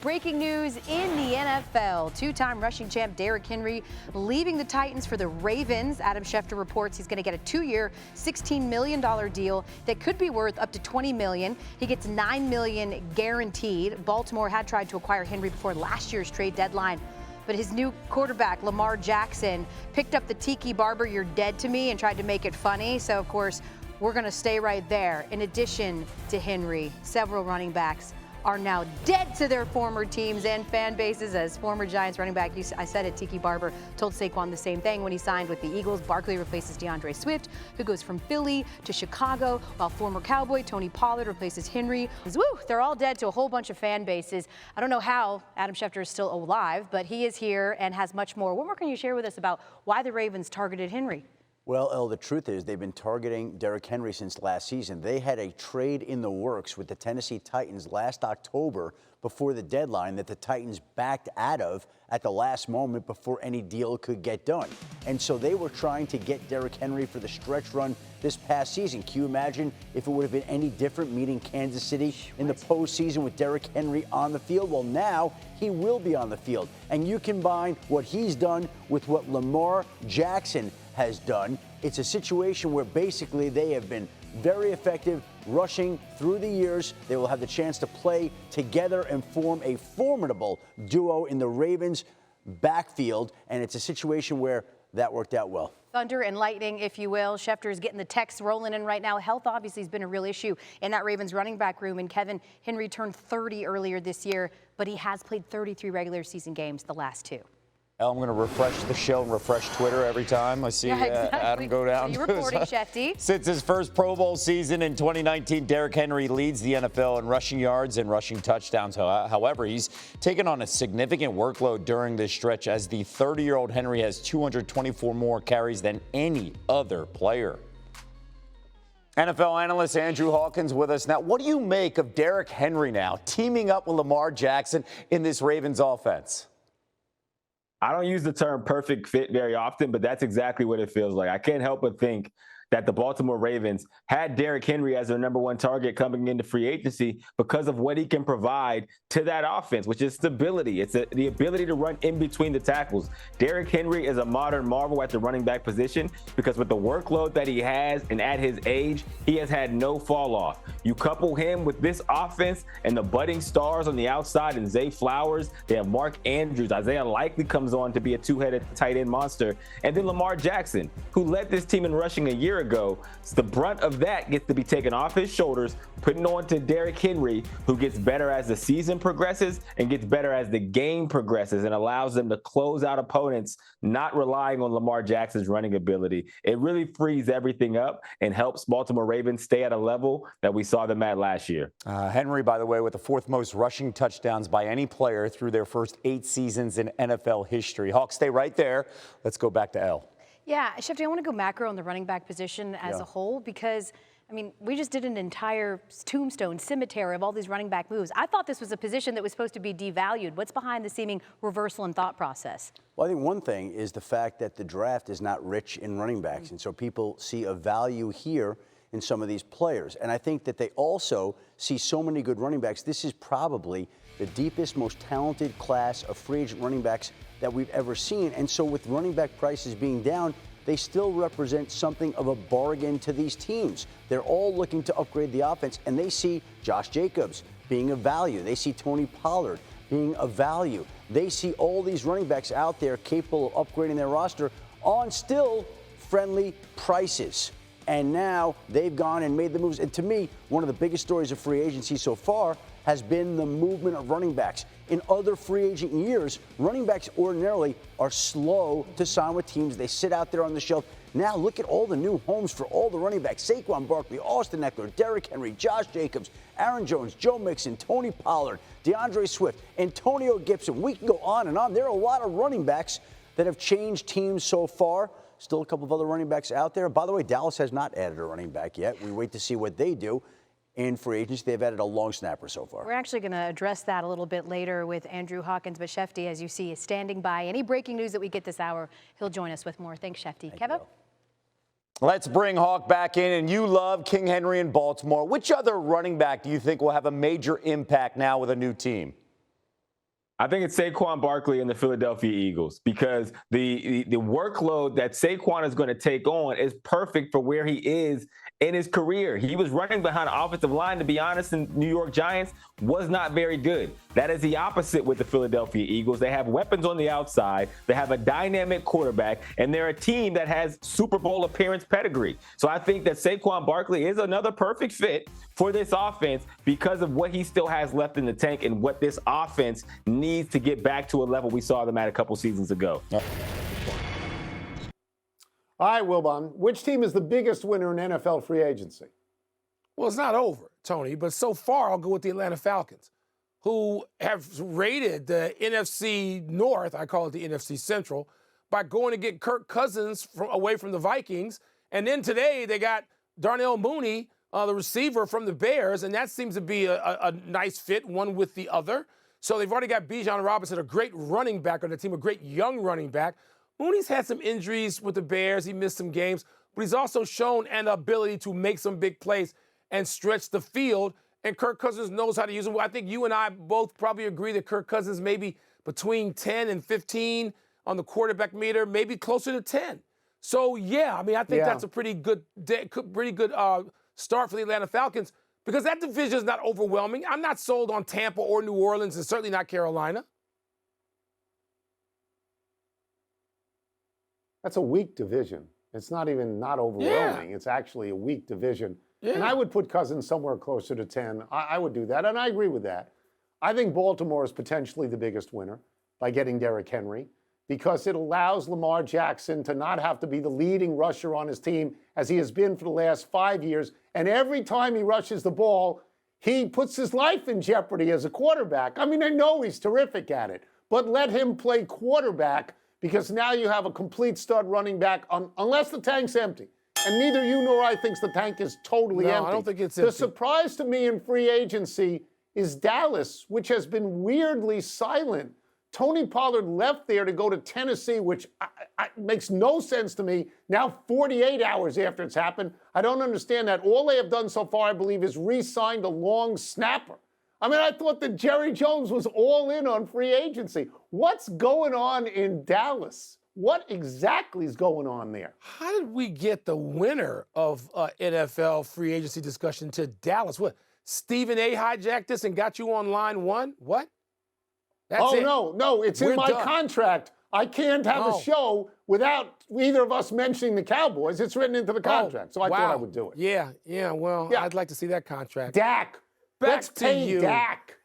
Breaking news in the NFL. Two-time rushing champ Derrick Henry leaving the Titans for the Ravens. Adam Schefter reports he's going to get a 2-year, $16 million deal that could be worth up to $20 million. He gets $9 million guaranteed. Baltimore had tried to acquire Henry before last year's trade deadline, but his new quarterback, Lamar Jackson, picked up the tiki barber, "You're dead to me," and tried to make it funny. So, of course, we're going to stay right there. In addition to Henry, several running backs are now dead to their former teams and fan bases. As former Giants running back, I said it, Tiki Barber told Saquon the same thing when he signed with the Eagles. Barkley replaces DeAndre Swift, who goes from Philly to Chicago, while former Cowboy Tony Pollard replaces Henry. Woo, they're all dead to a whole bunch of fan bases. I don't know how Adam Schefter is still alive, but he is here and has much more. What more can you share with us about why the Ravens targeted Henry? Well, Elle, the truth is they've been targeting Derrick Henry since last season. They had a trade in the works with the Tennessee Titans last October before the deadline that the Titans backed out of at the last moment before any deal could get done. And so they were trying to get Derrick Henry for the stretch run this past season. Can you imagine if it would have been any different meeting Kansas City in the postseason with Derrick Henry on the field? Well, now he will be on the field. And you combine what he's done with what Lamar Jackson has done. It's a situation where basically they have been very effective rushing through the years. They will have the chance to play together and form a formidable duo in the Ravens backfield. And it's a situation where that worked out well. Thunder and lightning, if you will. Schefter is getting the texts rolling in right now. Health obviously has been a real issue in that Ravens running back room. And Kevin, Henry turned 30 earlier this year, but he has played 33 regular season games the last two. I'm going to refresh the show and refresh Twitter every time I see Adam go down. So you're reporting, Shefty. Since his first Pro Bowl season in 2019, Derrick Henry leads the NFL in rushing yards and rushing touchdowns. However, he's taken on a significant workload during this stretch as the 30-year-old Henry has 224 more carries than any other player. NFL analyst Andrew Hawkins with us now. What do you make of Derrick Henry now teaming up with Lamar Jackson in this Ravens offense? I don't use the term perfect fit very often, but that's exactly what it feels like. I can't help but think that the Baltimore Ravens had Derrick Henry as their number one target coming into free agency because of what he can provide to that offense, which is stability. It's the ability to run in between the tackles. Derrick Henry is a modern marvel at the running back position because with the workload that he has and at his age, he has had no fall off. You couple him with this offense and the budding stars on the outside and Zay Flowers, they have Mark Andrews. Isaiah likely comes on to be a two-headed tight end monster. And then Lamar Jackson, who led this team in rushing a year ago. So the brunt of that gets to be taken off his shoulders, putting on to Derrick Henry, who gets better as the season progresses and gets better as the game progresses and allows them to close out opponents, not relying on Lamar Jackson's running ability. It really frees everything up and helps Baltimore Ravens stay at a level that we saw them at last year. Henry, by the way, with the fourth most rushing touchdowns by any player through their first 8 seasons in NFL history. Hawks, stay right there. Let's go back to Elle. Yeah, Shefty, I want to go macro on the running back position as a whole because, I mean, we just did an entire tombstone cemetery of all these running back moves. I thought this was a position that was supposed to be devalued. What's behind the seeming reversal in thought process? Well, I think one thing is the fact that the draft is not rich in running backs, and so people see a value here in some of these players. And I think that they also see so many good running backs. This is probably the deepest, most talented class of free agent running backs that we've ever seen. And so with running back prices being down, they still represent something of a bargain to these teams. They're all looking to upgrade the offense, and they see Josh Jacobs being a value. They see Tony Pollard being a value. They see all these running backs out there capable of upgrading their roster on still friendly prices. And now they've gone and made the moves. And to me, one of the biggest stories of free agency so far has been the movement of running backs. In other free agent years, running backs ordinarily are slow to sign with teams. They sit out there on the shelf. Now look at all the new homes for all the running backs. Saquon Barkley, Austin Eckler, Derrick Henry, Josh Jacobs, Aaron Jones, Joe Mixon, Tony Pollard, DeAndre Swift, Antonio Gibson. We can go on and on. There are a lot of running backs that have changed teams so far. Still a couple of other running backs out there. By the way, Dallas has not added a running back yet. We wait to see what they do. In free agency, they've added a long snapper so far. We're actually going to address that a little bit later with Andrew Hawkins, but Shefty, as you see, is standing by. Any breaking news that we get this hour, he'll join us with more. Thanks, Shefty. Kevin? Let's bring Hawk back in, and you love King Henry in Baltimore. Which other running back do you think will have a major impact now with a new team? I think it's Saquon Barkley and the Philadelphia Eagles, because the workload that Saquon is going to take on is perfect for where he is in his career. He was running behind an offensive line, to be honest, in New York Giants was not very good. That is the opposite with the Philadelphia Eagles. They have weapons on the outside. They have a dynamic quarterback, and they're a team that has Super Bowl appearance pedigree. So I think that Saquon Barkley is another perfect fit for this offense because of what he still has left in the tank and what this offense needs to get back to a level we saw them at a couple seasons ago. All right, Wilbon, which team is the biggest winner in NFL free agency? Well, it's not over, Tony, but so far I'll go with the Atlanta Falcons, who have raided the NFC North, I call it the NFC Central, by going to get Kirk Cousins away from the Vikings. And then today they got Darnell Mooney, the receiver from the Bears, and that seems to be a nice fit, one with the other. So they've already got Bijan Robinson, a great running back on the team, a great young running back. Mooney's had some injuries with the Bears. He missed some games, but he's also shown an ability to make some big plays and stretch the field. And Kirk Cousins knows how to use him. I think you and I both probably agree that Kirk Cousins maybe between 10 and 15 on the quarterback meter, maybe closer to 10. So, yeah, I mean, I think that's a pretty good start for the Atlanta Falcons, because that division is not overwhelming. I'm not sold on Tampa or New Orleans, and certainly not Carolina. That's a weak division. It's not even not overwhelming. It's actually a weak division. And I would put Cousins somewhere closer to 10. I would do that, and I agree with that. I think Baltimore is potentially the biggest winner by getting Derrick Henry, because it allows Lamar Jackson to not have to be the leading rusher on his team as he has been for the last 5 years. And every time he rushes the ball, he puts his life in jeopardy as a quarterback. I mean, I know he's terrific at it, but let him play quarterback, because now you have a complete stud running back, unless the tank's empty. And neither you nor I thinks the tank is totally empty. I don't think it's empty. The surprise to me in free agency is Dallas, which has been weirdly silent. Tony Pollard left there to go to Tennessee, which makes no sense to me. Now, 48 hours after it's happened, I don't understand that. All they have done so far, I believe, is re-signed a long snapper. I mean, I thought that Jerry Jones was all in on free agency. What's going on in Dallas? What exactly is going on there? How did we get the winner of NFL free agency discussion to Dallas? What, Stephen A. hijacked this and got you on line one? What? That's it. No, it's in my contract. I can't have a show without either of us mentioning the Cowboys. It's written into the contract, so I thought I would do it. Yeah, well, I'd like to see that contract. Dak. Let's pay you. Dak.